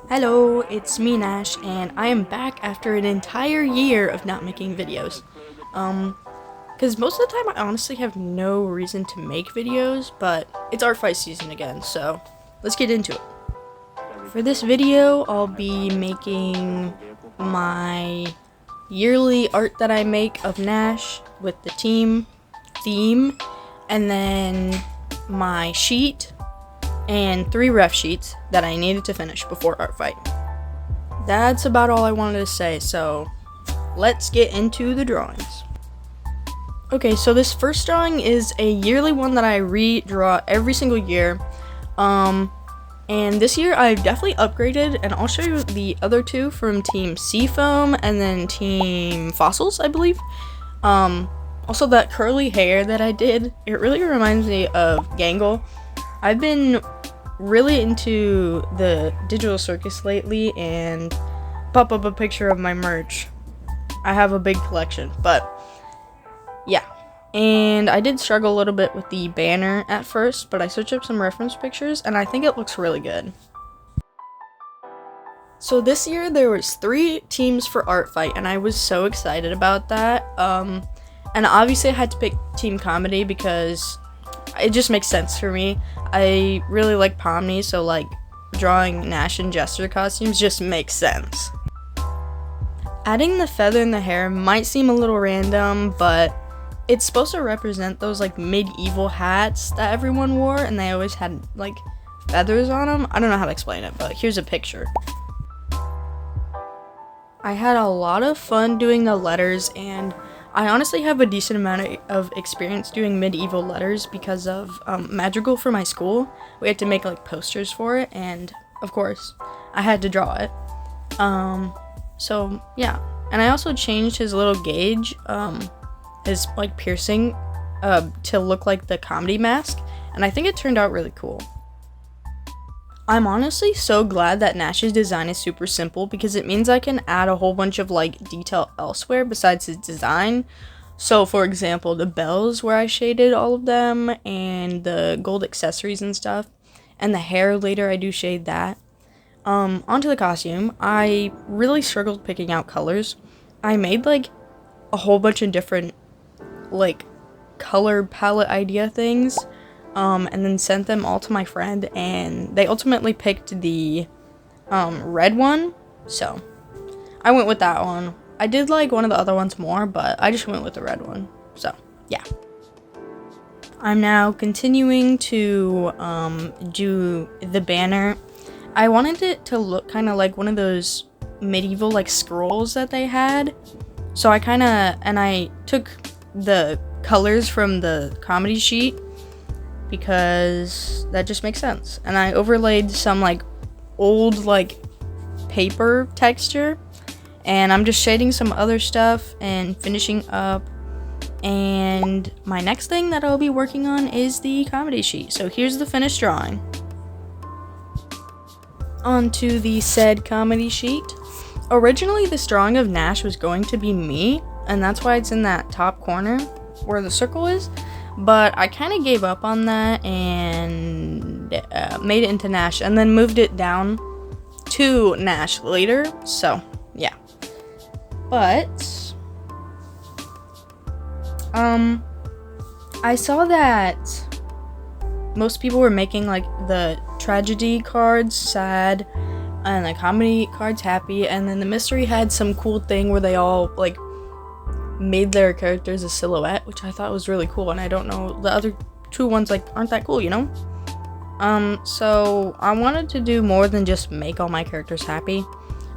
Hello, it's me Nash, and I am back after an entire year of not making videos. Because most of the time I honestly have no reason to make videos, but it's Artfight season again, so let's get into it. For this video, I'll be making my yearly art that I make of Nash with the team theme, and then my sheet, and 3 ref sheets that I needed to finish before Artfight. That's about all I wanted to say, so let's get into the drawings. Okay, so this first drawing is a yearly one that I redraw every single year. And this year I've definitely upgraded, and I'll show you the other 2 from Team Seafoam and then Team Fossils, I believe. Also that curly hair that I did, it really reminds me of Gangle. I've been really into the digital circus lately and pop up a picture of my merch. I have a big collection, but yeah. And I did struggle a little bit with the banner at first, but I searched up some reference pictures and I think it looks really good. So this year there was 3 teams for Artfight, and I was so excited about that. And obviously I had to pick Team Comedy because it just makes sense for me. I really like Pomni, so like drawing Nash and Jester costumes just makes sense. Adding the feather in the hair might seem a little random, but it's supposed to represent those like medieval hats that everyone wore, and they always had like feathers on them. I don't know how to explain it, but here's a picture. I had a lot of fun doing the letters, and I honestly have a decent amount of experience doing medieval letters because of Madrigal for my school. We had to make like posters for it, and of course I had to draw it. So yeah, and I also changed his little gauge, his like piercing, to look like the comedy mask, and I think it turned out really cool. I'm honestly so glad that Nash's design is super simple, because it means I can add a whole bunch of like detail elsewhere besides his design. So for example, the bells where I shaded all of them, and the gold accessories and stuff, and the hair later I do shade that. Onto the costume, I really struggled picking out colors. I made like a whole bunch of different like color palette idea things. And then sent them all to my friend, and they ultimately picked the red one, so I went with that one. I did like one of the other ones more, but I just went with the red one, so yeah. I'm now continuing to do the banner. I wanted it to look kind of like one of those medieval like scrolls that they had, so I took the colors from the comedy sheet, because that just makes sense. And I overlaid some like old like paper texture, and I'm just shading some other stuff and finishing up. And my next thing that I'll be working on is the comedy sheet. So here's the finished drawing. Onto the said comedy sheet. Originally this drawing of Nash was going to be me, and that's why it's in that top corner where the circle is. But I kind of gave up on that and made it into Nash, and then moved it down to Nash later, so yeah. But I saw that most people were making like the tragedy cards sad and the comedy cards happy, and then the mystery had some cool thing where they all like made their characters a silhouette, which I thought was really cool, and I don't know, the other 2 ones like aren't that cool, you know? So I wanted to do more than just make all my characters happy,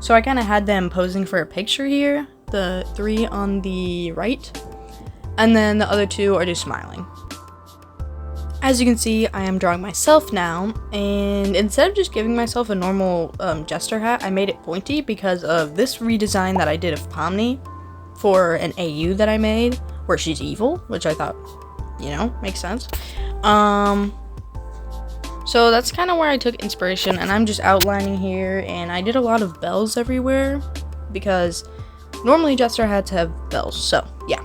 so I kind of had them posing for a picture here, the 3 on the right, and then the other 2 are just smiling. As you can see, I am drawing myself now, and instead of just giving myself a normal jester hat, I made it pointy because of this redesign that I did of Pomni for an AU that I made, where she's evil, which I thought, you know, makes sense. So that's kind of where I took inspiration, and I'm just outlining here, and I did a lot of bells everywhere, because normally Jester had to have bells, so yeah.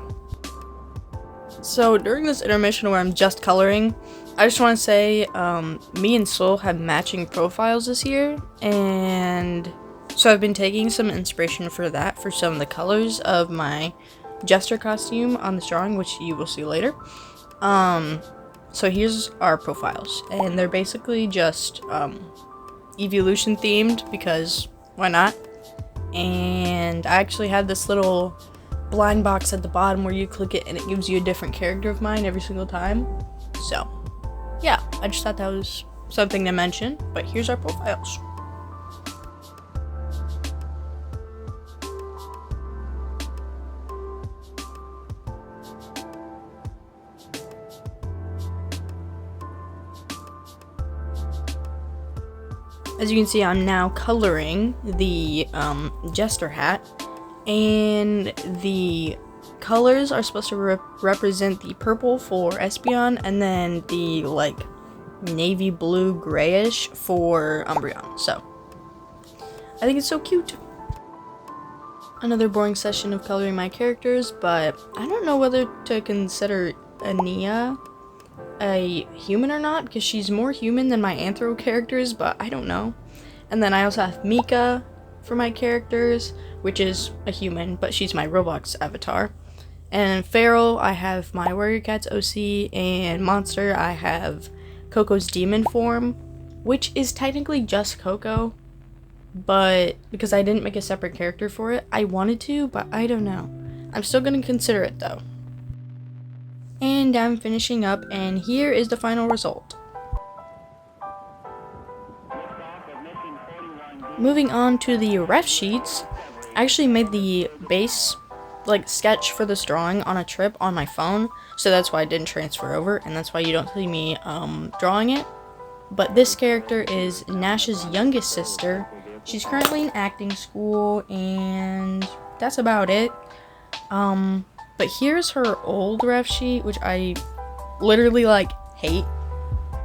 So during this intermission where I'm just coloring, I just want to say, me and Soul have matching profiles this year, and so I've been taking some inspiration for that for some of the colors of my Jester costume on this drawing, which you will see later. So here's our profiles, and they're basically just evolution themed, because why not? And I actually had this little blind box at the bottom where you click it and it gives you a different character of mine every single time. So yeah, I just thought that was something to mention, but here's our profiles. As you can see, I'm now coloring the Jester hat, and the colors are supposed to represent the purple for Espeon, and then the like navy blue grayish for Umbreon. So I think it's so cute. Another boring session of coloring my characters, but I don't know whether to consider Ania a human or not, because she's more human than my Anthro characters, but I don't know. And then I also have Mika for my characters, which is a human, but she's my Roblox avatar. And Feral, I have my Warrior Cats OC, and Monster, I have Coco's demon form, which is technically just Coco, but because I didn't make a separate character for it, I wanted to, but I don't know. I'm still gonna consider it though. And I'm finishing up, and here is the final result. Moving on to the ref sheets, I actually made the base like sketch for this drawing on a trip on my phone, so that's why I didn't transfer over, and that's why you don't see me drawing it. But this character is Nash's youngest sister. She's currently in acting school, and that's about it. But here's her old ref sheet, which I literally like hate.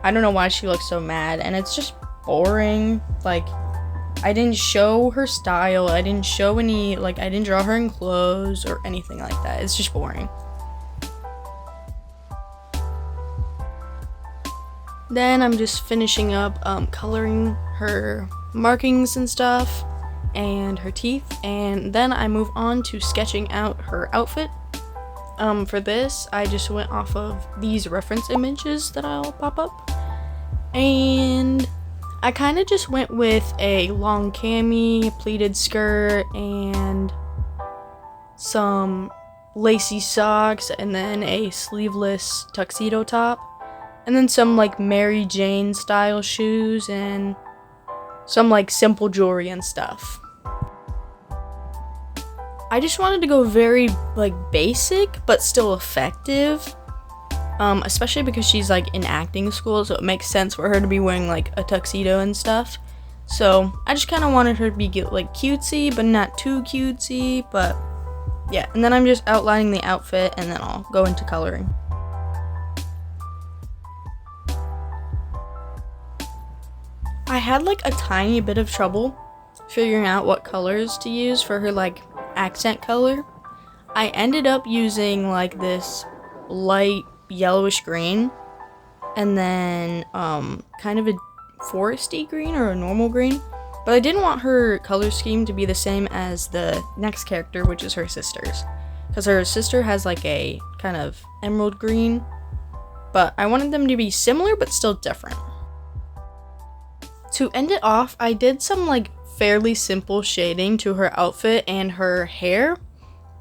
I don't know why she looks so mad, and it's just boring. Like, I didn't show her style, I didn't show any, like, I didn't draw her in clothes or anything like that. It's just boring. Then I'm just finishing up coloring her markings and stuff and her teeth, and then I move on to sketching out her outfit. For this, I just went off of these reference images that I'll pop up, and I kind of just went with a long cami, pleated skirt, and some lacy socks, and then a sleeveless tuxedo top, and then some like Mary Jane style shoes, and some like simple jewelry and stuff. I just wanted to go very like basic but still effective, especially because she's like in acting school, so it makes sense for her to be wearing like a tuxedo and stuff. So I just kind of wanted her to be like cutesy but not too cutesy. But yeah, and then I'm just outlining the outfit, and then I'll go into coloring. I had like a tiny bit of trouble figuring out what colors to use for her like accent color. I ended up using like this light yellowish green, and then kind of a foresty green or a normal green, but I didn't want her color scheme to be the same as the next character, which is her sister's, because her sister has like a kind of emerald green, but I wanted them to be similar but still different. To end it off, I did some like fairly simple shading to her outfit and her hair,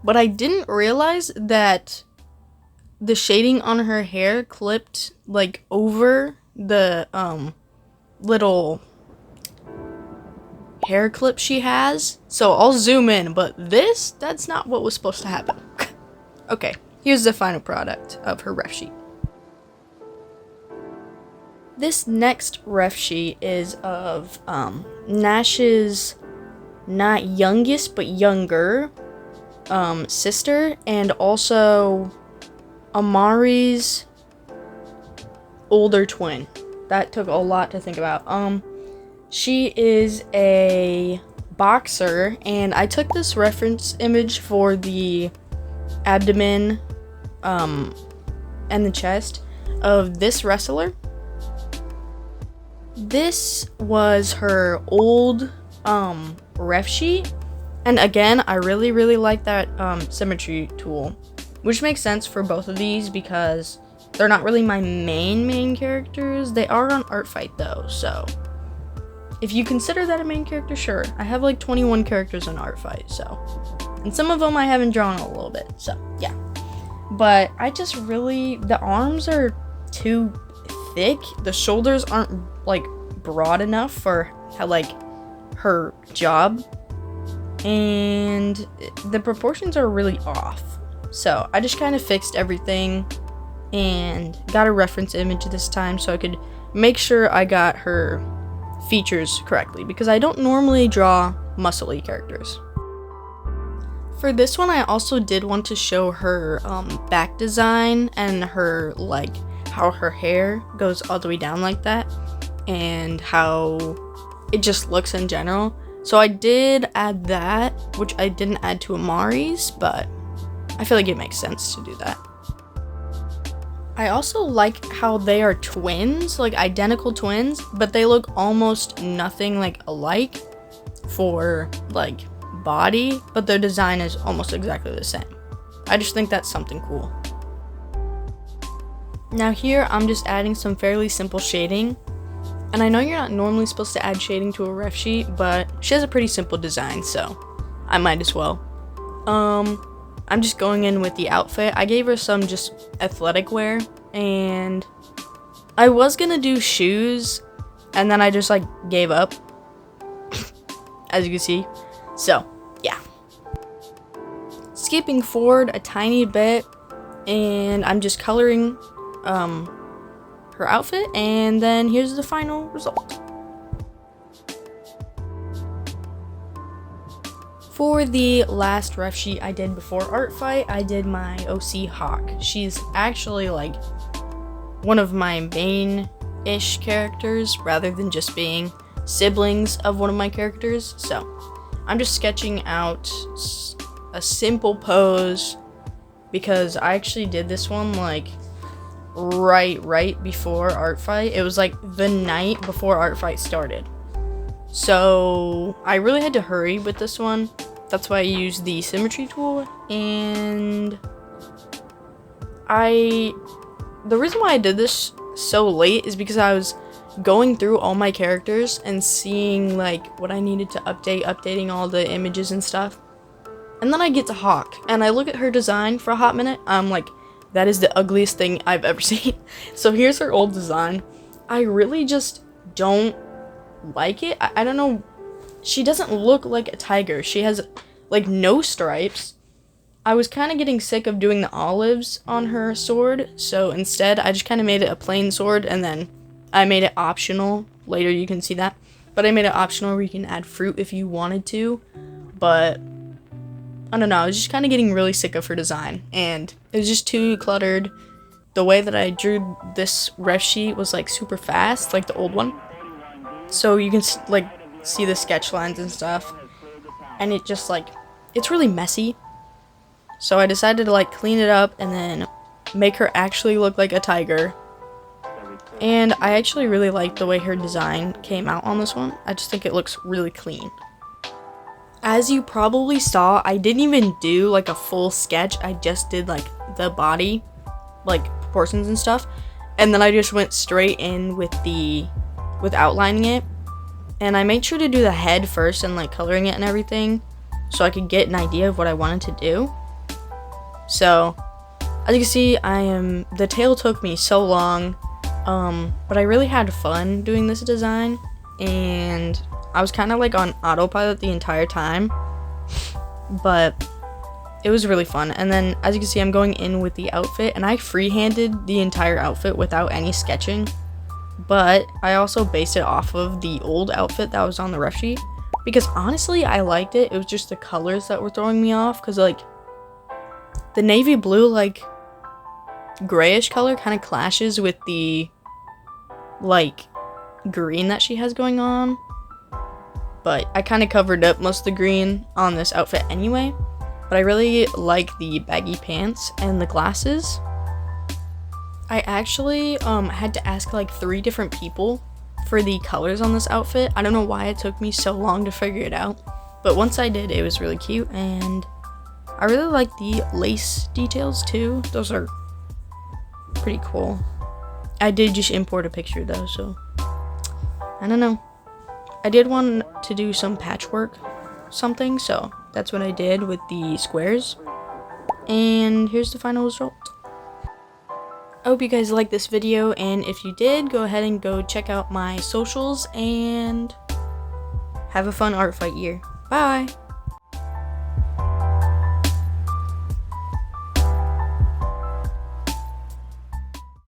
but I didn't realize that the shading on her hair clipped like over the little hair clip she has. So I'll zoom in, but that's not what was supposed to happen. Okay, here's the final product of her ref sheet. This next ref sheet is of Nash's not youngest but younger sister, and also Amari's older twin. That took a lot to think about. She is a boxer, and I took this reference image for the abdomen and the chest, of this wrestler. This was her old ref sheet, and again, I really like that symmetry tool, which makes sense for both of these because they're not really my main characters. They are on Artfight though, so if you consider that a main character, sure. I have like 21 characters on Artfight, so, and some of them I haven't drawn a little bit, so yeah. But I just really, the arms are too thick. The shoulders aren't like broad enough for how, like, her job, and the proportions are really off. So I just kind of fixed everything and got a reference image this time so I could make sure I got her features correctly, because I don't normally draw muscly characters. For this one, I also did want to show her back design and her, like, how her hair goes all the way down like that, and how it just looks in general. So I did add that, which I didn't add to Amari's, but I feel like it makes sense to do that. I also like how they are twins, like identical twins, but they look almost nothing like alike for like body, but their design is almost exactly the same. I just think that's something cool. Now here I'm just adding some fairly simple shading, and I know you're not normally supposed to add shading to a ref sheet, but she has a pretty simple design, so I might as well. I'm just going in with the outfit. I gave her some just athletic wear, and I was gonna do shoes, and then I just like gave up, as you can see. So yeah, skipping forward a tiny bit, and I'm just coloring her outfit, and then here's the final result. For the last ref sheet I did before Artfight, I did my OC Hawk. She's actually like one of my main-ish characters rather than just being siblings of one of my characters. So I'm just sketching out a simple pose because I actually did this one like right before Artfight. It was like the night before Artfight started. So I really had to hurry with this one. That's why I used the symmetry tool, and the reason why I did this so late is because I was going through all my characters and seeing like what I needed to updating all the images and stuff. And then I get to Hawk, and I look at her design for a hot minute. I'm like, that is the ugliest thing I've ever seen. So here's her old design. I really just don't like it. I don't know. She doesn't look like a tiger. She has like no stripes. I was kind of getting sick of doing the olives on her sword, so instead I just kind of made it a plain sword, and then I made it optional. Later you can see that, but I made it optional where you can add fruit if you wanted to. But I don't know, I was just kind of getting really sick of her design, and it was just too cluttered. The way that I drew this ref sheet was like super fast, like the old one. So you can like see the sketch lines and stuff, and it just like, it's really messy. So I decided to like clean it up and then make her actually look like a tiger. And I actually really like the way her design came out on this one. I just think it looks really clean. As you probably saw, I didn't even do like a full sketch. I just did like the body, like proportions and stuff, and then I just went straight in with outlining it. And I made sure to do the head first and like coloring it and everything so I could get an idea of what I wanted to do. So as you can see, the tail took me so long, but I really had fun doing this design, and I was kind of like on autopilot the entire time, but it was really fun. And then as you can see, I'm going in with the outfit, and I freehanded the entire outfit without any sketching. But I also based it off of the old outfit that was on the ref sheet, because honestly I liked it. It was just the colors that were throwing me off, because like the navy blue like grayish color kind of clashes with the like green that she has going on. But I kind of covered up most of the green on this outfit anyway. But I really like the baggy pants and the glasses. I actually had to ask like 3 different people for the colors on this outfit. I don't know why it took me so long to figure it out, but once I did, it was really cute, and I really like the lace details too. Those are pretty cool. I did just import a picture though, so I don't know. I did want to do some patchwork something, so that's what I did with the squares. And here's the final result. I hope you guys liked this video, and if you did, go ahead and go check out my socials and have a fun art fight year. Bye!